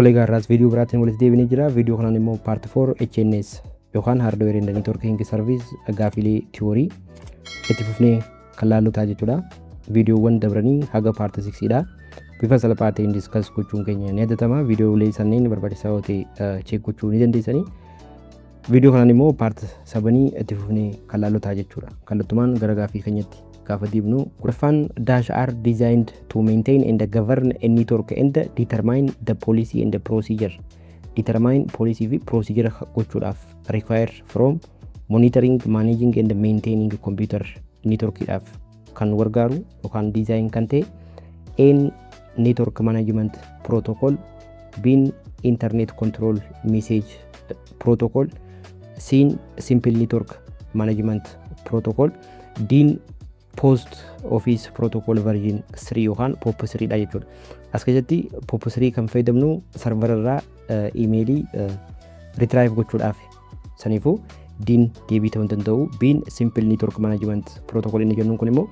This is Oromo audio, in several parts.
Tole gaarraas viidiyoo biraatiin walitti deebinee jira. Viidiyoo kanaan immoo part 4 HNS yookaan hardware and networking service gaaffiilee theory itti fufnee kan laallutaa jechuudha. Viidiyoowwan dabranii haga part 6 dha. Bifa salphaa ta'een discuss gochuun keenya ni yaadatama. Viidiyoolee sanneen barbaachisaa yoo ta'e check gochuu ni dandeessanii. Viidiyoo kanaan immoo part 7 itti fufnee kan laallutaa jechuudha. Kallattumaan gara gaaffii keenyatti gaafa deebinu Afaan dash are designed to maintain and govern a network and determine the policy and the procedure. Determine policy fi procedure gochuudhaaf require from monitoring, managing and maintaining computer networkidhaaf kan gargaaru yookaan design kan ta'e N network management protocol, bin internet control message protocol, sin simple network management protocol, din post office protocol version 3 yookaan pop 3 dha jechuudha. As keessatti pop 3 kan fayyadamnu server irraa emailii retrieve gochuudhaaf saniifuu din deebii ta'uu danda'u. Bin simple network management protocol inni jennuun kun immoo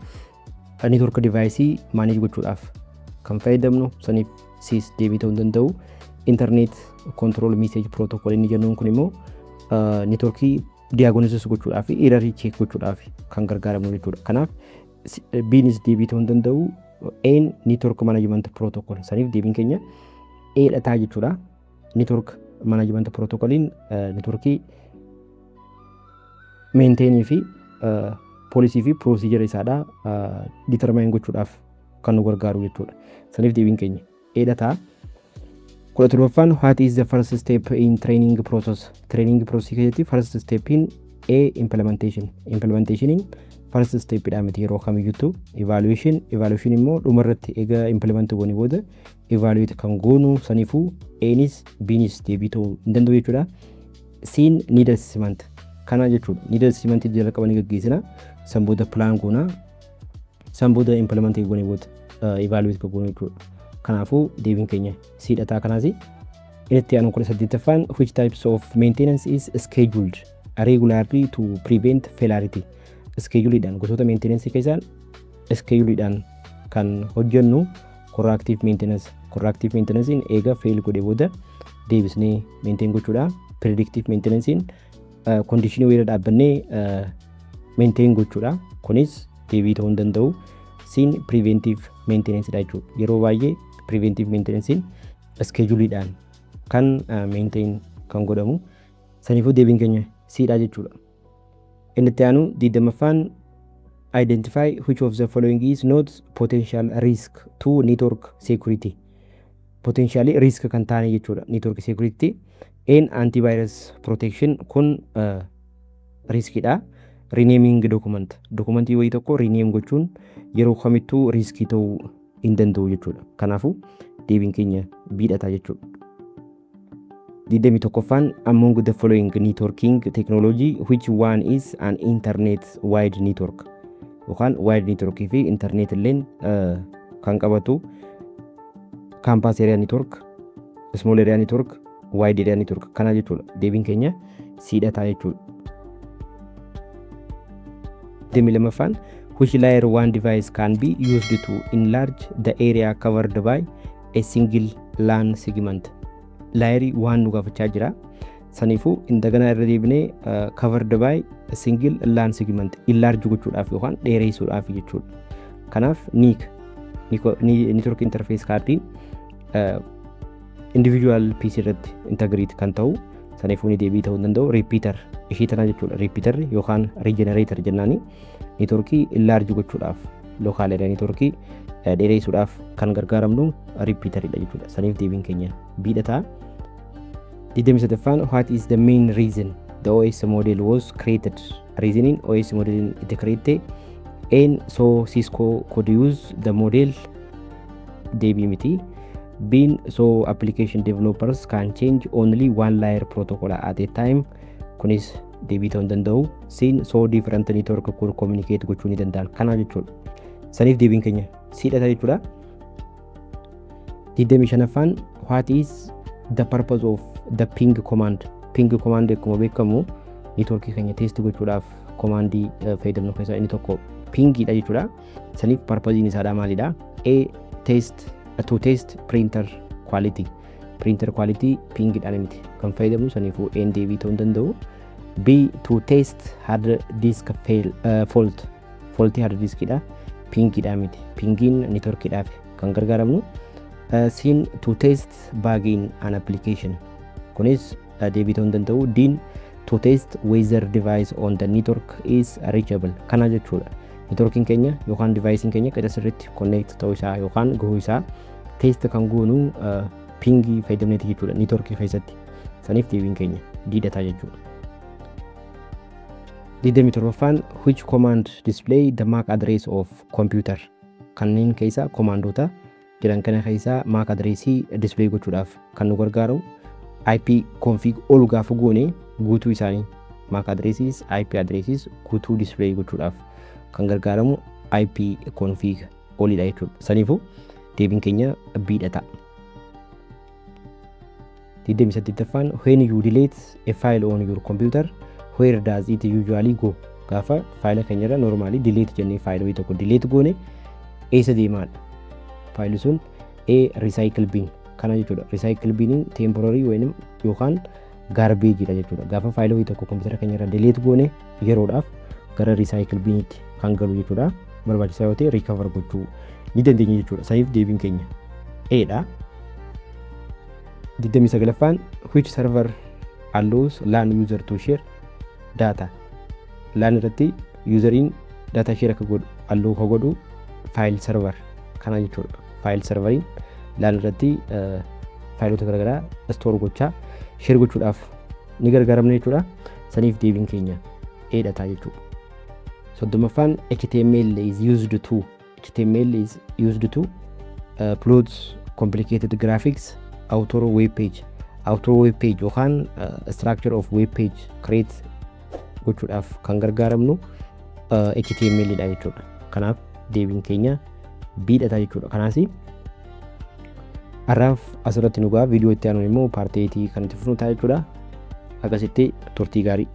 network device manage gochuudhaaf kan fayyadamnu saniif sis deebii ta'uu danda'u. Internet control message protocol inni jennuun kun immoo network diagnosis gochuudhaaf fi error check gochuudhaaf kan gargaaramnu jechuudha. Kanaaf binis deebii ta'uu danda'u N network management protocol saniif deebiin keenya E dha jechuudha. Network management protocoliin networkii maintain fi policy fi procedure isaadha determine gochuudhaaf kan nu gargaaru jechuudha. Saniif deebiin keenya E dha. What is the first step in training process? Training process first step in A implementation. Implementation in first step idamati yeroo kamiyyuu evaluation. Evaluation immoo dhumarratti egaa implement goone booda evaluate kan goonu saniifuu Anis Bnis deebii ta'uu hin danda'u jechuudha. Sin need assessment kana jechuudha. Need assessment jala qabanii gaggeessina. San booda plan goona. San booda implement goone booda evaluate goonu jechuudha. Kanaafuu deebiin keenya siidhataa kanaasi itti aanu kudha saddeettaffaan which types of maintenance is scheduled regularly to prevent failure. Scheduleidhaan gosoota maintenance keessaa scheduleidhaan kan hojjennu corrective maintenance. Corrective maintenance in eega fail godhe booda deebisnee maintain gochuudha. Predictive maintenance in condition wayira dhaabbannee maintain gochuudha. Kunis deebii ta'uu danda'u. Sin preventive maintenance dha jechuudha. Yeroo baay'ee preventive maintenance in scheduleidhaan kan maintain kan godhamu saniifuu deebiin keenya siidha jechuudha. Inni itti aanu 20ffaan identify which of the following is not potential risk to network security. Potentially risk kan taane jechuudha network security. N antivirus protection kun riskidha. Renaming document. Documentii wayii tokko rename gochuun yeroo kamittuu riskii ta'uu hin danda'u jechuudha. Kanaafuu deebiin keenya biidhataa jechuudha. 21ffaan among the following networking technology which one is an internet wide network yookaan wide network fi internet illeen kan qabatu campus area network, small area network, wide area network kana jechuudha. Deebiin keenya siidhataa jechuudha. 22ffaan which layer one device can be used to enlarge the area covered by a single LAN segment. Layer one nu gaafachaa jira. Saniifuu indagana irra deebinee covered by a single LAN segment enlarge gochuudhaaf yookaan dheereessuudhaaf jechuudha. Kanaaf NIC network interface cardin individual PC irratti integrate kan ta'u saniifuu ni deebii ta'uu danda'u. Repeater ishii tana jechuudha. Repeater yookaan regenerator jennaani networkii enlarge gochuudhaaf local area networkii dheereessuudhaaf kan gargaaramnu repeateridha jechuudha. Saniif deebiin keenya biidhataa. 23ffaan what is the main reason the OS model was created? Reasoning OS model is created and so Cisco could use the model deebii miti. Bin so application developers can change only one layer protocol at a time. Kunis deebii ta'uu danda'u. Sin so different network kun communicate gochuu ni danda'an kana jechuudha. Saniif deebiin keenya siidhataa jechuudha. 25ffaan what is the purpose of the ping command? Ping command akkuma beekamu networkii keenya test gochuudhaaf commandii fayyadamnu keessaa inni tokko pingidha jechuudha. Saniif purpose isaadha maalidha? A test to test printer quality. printer quality pingiidhaan miti kan fayyadamnu saniifuu A deebii ta'uu hin danda'u. B to test hard disk faulty hard diskidha pingiidhaan miti pingiin networkidhaaf kan gargaaramnu. C to test bug in an application kunis deebii ta'uu hin danda'u. D to test whether device on the network is reachable kana jechuudha. Networking keenya yookaan devicein keenya qixa sirriitti connect ta'uu isaa yookaan gahuu isaa test kan goonu pingii fayyadamneeti jechuudha networkii keessatti. Saniif deebiin keenya diidhataa jechuudha. 27ffaan which command display the MAC address of computer kanneen keessaa komaandoota jedhan kana keessaa MAC addressii display gochuudhaaf kan nu gargaaru IP config ol gaafa goone guutuu isaanii MAC addresses IP addresses guutuu display gochuudhaaf kan gargaaramu IP config olidha jechuudha. Saniifuu deebiin keenya biidhata. 28ffaan when you delete a file on your computer where does it usually go gaafa faayila keenyarra normally delete jennee faayilii tokko delete goone eessa deemaadha faayilii sun recycle bin kana jechuudha. Recycle biniin temporary yookaan garbage dha jechuudha. Gaafa faayilii tokko computer keenyarra delete goone yeroodhaaf gara recycle biniitti kan galu jechuudha. Barbaachisaa yoo ta'e recover gochuu ni dandeenya jechuudha. Saniif deebiin keenya A dha. 29ffaan which server allows LAN user to share data LAN irratti useriin data share akka godhu allow ka godhu file server kana jechuudha. File serveriin LAN irratti faayilota garaagaraa store gochaa share gochuudhaaf ni gargaaramna jechuudha. Saniif deebiin keenya A dha jechuudha. 30ffaan HTML is used to upload complicated graphics outer web page yookaan structure of web page create gochuudhaaf kan gargaaramnu HTML dha jechuudha. Kanaaf deebiin keenya B dha jechuudha. Kanaas har'aaf asirratti nu ga'a viidiyoo itti aanu immoo paartii 8 kan itti fufnu ta'a jechuudha. Akkasitti turtii gaarii.